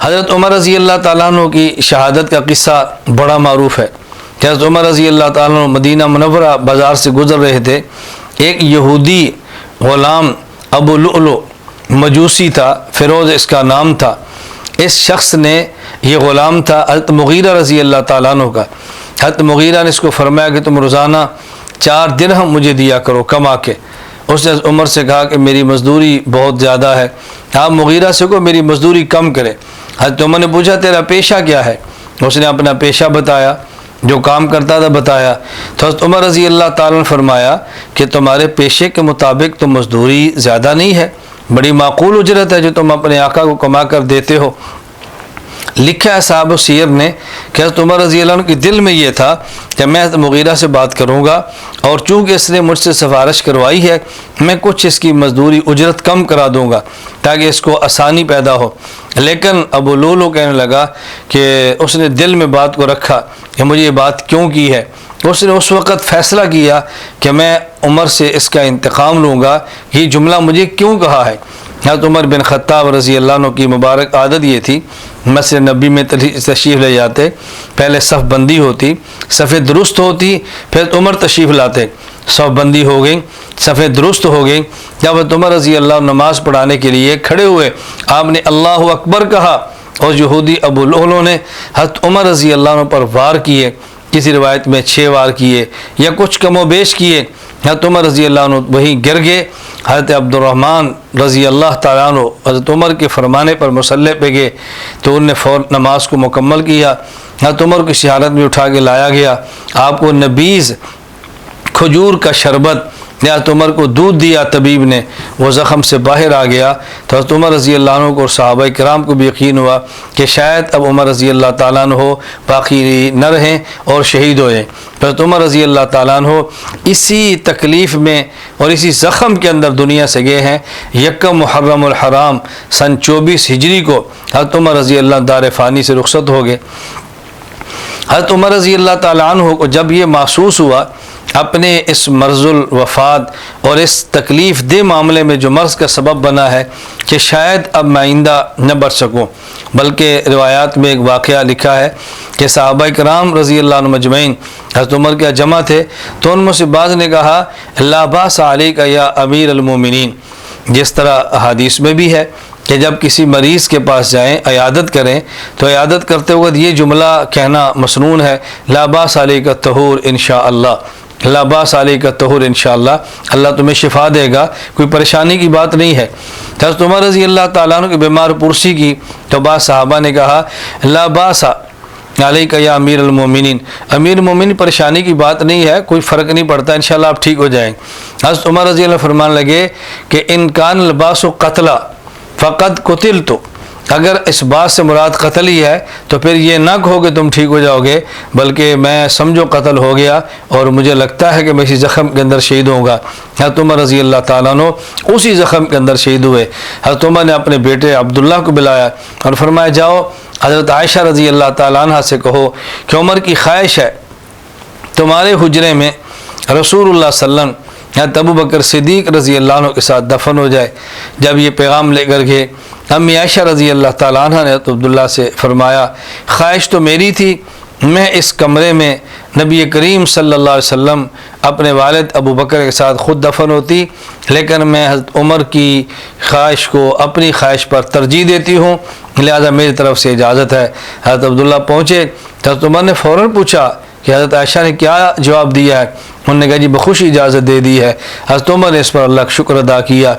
حضرت عمر رضی اللہ تعالیٰ عنہ کی شہادت کا قصہ بڑا معروف ہے کہ حضرت عمر رضی اللہ تعالیٰ عنہ مدینہ منورہ بازار سے گزر رہے تھے. ایک یہودی غلام ابو لؤلؤ مجوسی تھا، فیروز اس کا نام تھا. اس شخص نے، یہ غلام تھا حضرت مغیرہ رضی اللہ تعالیٰ عنہ کا. حضرت مغیرہ نے اس کو فرمایا کہ تم روزانہ 4 درہم مجھے دیا کرو کما کے. اس نے عمر سے کہا کہ میری مزدوری بہت زیادہ ہے، آپ مغیرہ سے کو میری مزدوری کم کرے. حضرت عمر نے پوچھا تیرا پیشہ کیا ہے؟ اس نے اپنا پیشہ بتایا، جو کام کرتا تھا بتایا. تو حضرت عمر رضی اللہ تعالیٰ نے فرمایا کہ تمہارے پیشے کے مطابق تو مزدوری زیادہ نہیں ہے، بڑی معقول اجرت ہے جو تم اپنے آقا کو کما کر دیتے ہو. لکھا ہے صاحب سیر نے کہ حضرت عمر رضی اللہ عنہ کے دل میں یہ تھا کہ میں حضرت مغیرہ سے بات کروں گا، اور چونکہ اس نے مجھ سے سفارش کروائی ہے میں کچھ اس کی مزدوری اجرت کم کرا دوں گا تاکہ اس کو آسانی پیدا ہو. لیکن ابو لؤلؤ کہنے لگا کہ اس نے دل میں بات کو رکھا کہ مجھے یہ بات کیوں کی ہے. اس نے اس وقت فیصلہ کیا کہ میں عمر سے اس کا انتقام لوں گا، یہ جملہ مجھے کیوں کہا ہے. حضرت عمر بن خطاب رضی اللہ عنہ کی مبارک عادت یہ تھی، مسجد نبی میں تشریف لے جاتے، پہلے صف بندی ہوتی، صفیں درست ہوتی، پھر عمر تشریف لاتے، صف بندی ہو گئی، صفیں درست ہو گئی. جب حضرت عمر رضی اللہ عنہ نماز پڑھانے کے لیے کھڑے ہوئے، آپ نے اللہ اکبر کہا اور یہودی ابو لؤلؤ نے حضرت عمر رضی اللہ عنہ پر وار کیے، کسی روایت میں 6 وار کیے یا کچھ کم و بیش کیے. حضرت عمر رضی اللہ عنہ وہیں گر گئے. حضرت عبد الرحمن رضی اللہ تعالیٰ عنہ حضرت عمر کے فرمانے پر مصلی پہ گئے تو انہوں نے فوراً نماز کو مکمل کیا. حضرت عمر کو کسی حالت میں اٹھا کے لایا گیا، آپ کو نبیذ کھجور کا شربت، حضرت عمر کو دودھ دیا طبیب نے، وہ زخم سے باہر آ گیا. تو حضرت عمر رضی اللہ عنہ کو اور صحابہ کرام کو بھی یقین ہوا کہ شاید اب عمر رضی اللہ تعالیٰ عنہ باقی نہ رہیں اور شہید ہو جائیں. حضرت عمر رضی اللہ تعالیٰ عنہ اسی تکلیف میں اور اسی زخم کے اندر دنیا سے گئے ہیں. 1 محرم الحرام سن 24 ہجری کو حضرت عمر رضی اللہ دار فانی سے رخصت ہو گئے. حضرت عمر رضی اللہ تعالیٰ عنہ کو جب یہ محسوس ہوا اپنے اس مرض الوفات اور اس تکلیف دہ معاملے میں جو مرض کا سبب بنا ہے کہ شاید اب میں آئندہ نہ بچ سکوں، بلکہ روایات میں ایک واقعہ لکھا ہے کہ صحابہ کرام رضی اللہ عنہ مجمعین حضرت عمر کے جمع تھے، تو ان میں سے بعض نے کہا لا باس علیک یا امیر المومنین. جس طرح احادیث میں بھی ہے کہ جب کسی مریض کے پاس جائیں عیادت کریں تو عیادت کرتے وقت یہ جملہ کہنا مسنون ہے، لا باس علیک الطہور انشاءاللہ، لا باس علیک الطہور انشاءاللہ، اللہ تمہیں شفا دے گا، کوئی پریشانی کی بات نہیں ہے. حضرت عمر رضی اللہ تعالیٰ عنہ کی بیمار پرسی کی تو بعض صحابہ نے کہا لا باس علیک یا امیر المومنین، امیر المومنین پریشانی کی بات نہیں ہے، کوئی فرق نہیں پڑتا، انشاءاللہ آپ ٹھیک ہو جائیں. حضرت عمر رضی اللہ فرمان لگے کہ ان کان الباس قتل فقد قتلت، اگر اس بات سے مراد قتل ہی ہے تو پھر یہ نہ کہو کہ تم ٹھیک ہو جاؤ گے، بلکہ میں سمجھو قتل ہو گیا اور مجھے لگتا ہے کہ میں اسی زخم کے اندر شہید ہوں گا. حضرت عمر رضی اللہ تعالیٰ عنہ اسی زخم کے اندر شہید ہوئے. حضرت عمر نے اپنے بیٹے عبداللہ کو بلایا اور فرمایا جاؤ حضرت عائشہ رضی اللہ تعالیٰ عنہ سے کہو کہ عمر کی خواہش ہے تمہارے حجرے میں رسول اللہ صلی اللہ علیہ وسلم حضرت ابو بکر صدیق رضی اللہ عنہ کے ساتھ دفن ہو جائے. جب یہ پیغام لے کر گئے امی عائشہ رضی اللہ تعالیٰ عنہ نے حضرت عبداللہ سے فرمایا خواہش تو میری تھی میں اس کمرے میں نبی کریم صلی اللہ علیہ وسلم اپنے والد ابو بکر کے ساتھ خود دفن ہوتی، لیکن میں حضرت عمر کی خواہش کو اپنی خواہش پر ترجیح دیتی ہوں، لہذا میری طرف سے اجازت ہے. حضرت عبداللہ پہنچے تو حضرت عمر نے فوراً پوچھا کہ حضرت عائشہ نے کیا جواب دیا ہے. انہوں نے کہا جی بخوش اجازت دے دی ہے. حضرت عمر نے اس پر اللہ کا شکر ادا کیا،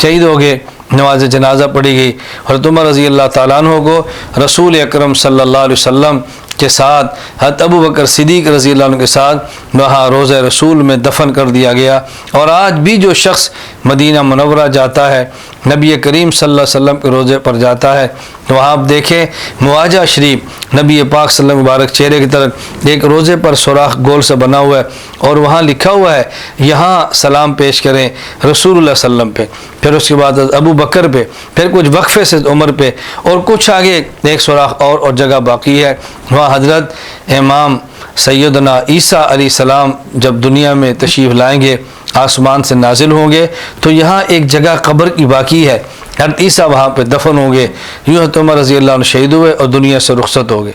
شہید ہو گئے، نماز جنازہ پڑھی گئی. حضرت عمر رضی اللہ تعالیٰ عنہ کو رسول اکرم صلی اللہ علیہ وسلم کے ساتھ حضرت ابو بکر صدیق رضی اللہ عنہ کے ساتھ وہاں روضہ رسول میں دفن کر دیا گیا. اور آج بھی جو شخص مدینہ منورہ جاتا ہے، نبی کریم صلی اللہ علیہ وسلم کے روضے پر جاتا ہے، تو وہاں آپ دیکھیں مواجہ شریف نبی پاک صلی اللہ علیہ وسلم مبارک چہرے کی طرف ایک روضے پر سوراخ گول سے بنا ہوا ہے اور وہاں لکھا ہوا ہے یہاں سلام پیش کریں رسول اللہ صلی اللہ علیہ وسلم پہ، پھر اس کے بعد ابو بکر پہ، پھر کچھ وقفے سے عمر پہ، اور کچھ آگے ایک سوراخ اور جگہ باقی ہے وہاں حضرت امام سیدنا عیسیٰ علیہ السلام جب دنیا میں تشریف لائیں گے آسمان سے نازل ہوں گے تو یہاں ایک جگہ قبر کی باقی ہے، حضرت عیسیٰ وہاں پہ دفن ہوں گے، یوں حضرت عمر رضی اللہ عنہ شہید ہوئے اور دنیا سے رخصت ہو گئے۔